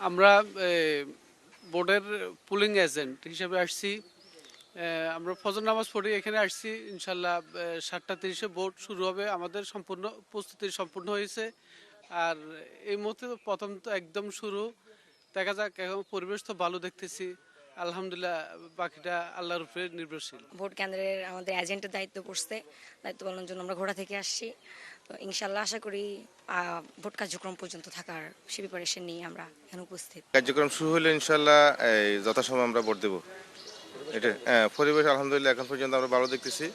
আমরা বোর্ডের polling agent হিসেবে আসছি। আমরা ফজর নামাজ পড়ি এখানে আসছি, ইনশাল্লাহ 7:30-এ ভোট শুরু হবে। আমাদের সম্পূর্ণ প্রস্তুতি সম্পূর্ণ হয়েছে। আর এই মুহূর্তে তো প্রথম তো একদম শুরু, দেখা যাক। এখন পরিবেশ তো ভালো দেখতেছি, আলহামদুলিল্লাহ। বাকিটা আল্লাহর উপরে নির্ভরশীল। ভোট কেন্দ্রের আমাদের এজেন্টের দায়িত্ব পড়ছে, দায়িত্ব পালনের জন্য আমরা ঘোড়া থেকে আসছি। তো ইনশাল্লাহ আশা করি ভোট কার্যক্রম পর্যন্ত থাকার সে প্রিপারেশন নিয়ে আমরা এখানে উপস্থিত। কার্যক্রম শুরু হলে ইনশাল্লাহ এই যথাসময় আমরা ভোট দেবো। এটা পরিবেশ আলহামদুলিল্লাহ এখন পর্যন্ত আমরা ভালো দেখতেছি।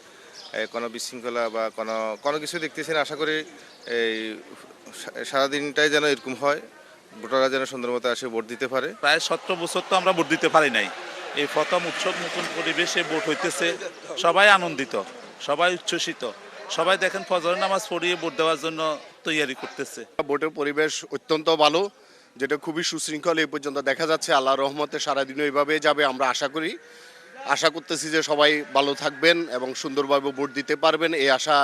কোনো বিশৃঙ্খলা বা কোনো কিছু দেখতেছি না। আশা করি এই সারাদিনটাই যেন এরকম হয়, ভোটাররা যেন সুন্দর মতো আসে ভোট দিতে পারে। প্রায় 17 বছর তো আমরা ভোট দিতে পারি নাই। এই প্রথম উৎসব নতুন পরিবেশে ভোট হইতেছে, সবাই আনন্দিত, সবাই উচ্ছ্বসিত, সবাই দেখেন ফজর নামাজ পড়িয়ে ভোট দেওয়ার জন্য তৈয়ারি করতেছে। ভোটের পরিবেশ অত্যন্ত ভালো, যেটা খুবই সুশৃঙ্খল এই পর্যন্ত দেখা যাচ্ছে। আল্লাহর রহমতে সারাদিনও এইভাবে যাবে আমরা আশা করতেছি যে সবাই ভালো থাকবেন এবং সুন্দরভাবে ভোট দিতে পারবেন, এই আশা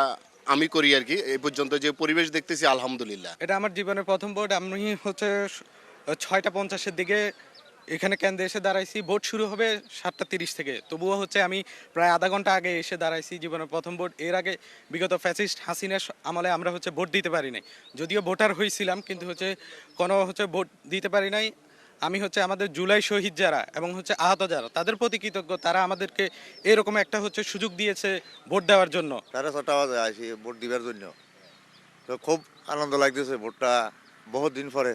আমি করি আর কি। এই পর্যন্ত যে পরিবেশ দেখতেছি আলহামদুলিল্লাহ। এটা আমার জীবনের প্রথম ভোট। আমি হচ্ছে 6:50-এর দিকে এখানে কেন্দ্রে এসে দাঁড়াইছি। ভোট শুরু হবে 7:30 থেকে, তবুও হচ্ছে আমি প্রায় আধা ঘন্টা আগে এসে দাঁড়াইছি। জীবনের প্রথম ভোট। এর আগে বিগত ফ্যাসিস্ট হাসিনার আমলে আমরা হচ্ছে ভোট দিতে পারি নাই, যদিও ভোটার হয়েছিলাম, কিন্তু হচ্ছে কোনো ভোট দিতে পারি নাই। আমি হচ্ছে আমাদের জুলাই শহীদ যারা এবং হচ্ছে আহত যারা, তাদের প্রতি কৃতজ্ঞ। তারা আমাদেরকে এরকম একটা সুযোগ দিয়েছে ভোট দেওয়ার জন্য। 6:30 বাজে আসি ভোট দিবার জন্য। তো খুব আনন্দ লাগতেছে, ভোটটা বহুত দিন পরে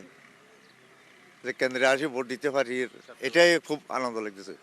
যে কেন্দ্রে আসি ভোট দিতে পারি, এটাই খুব আনন্দ লাগতেছে।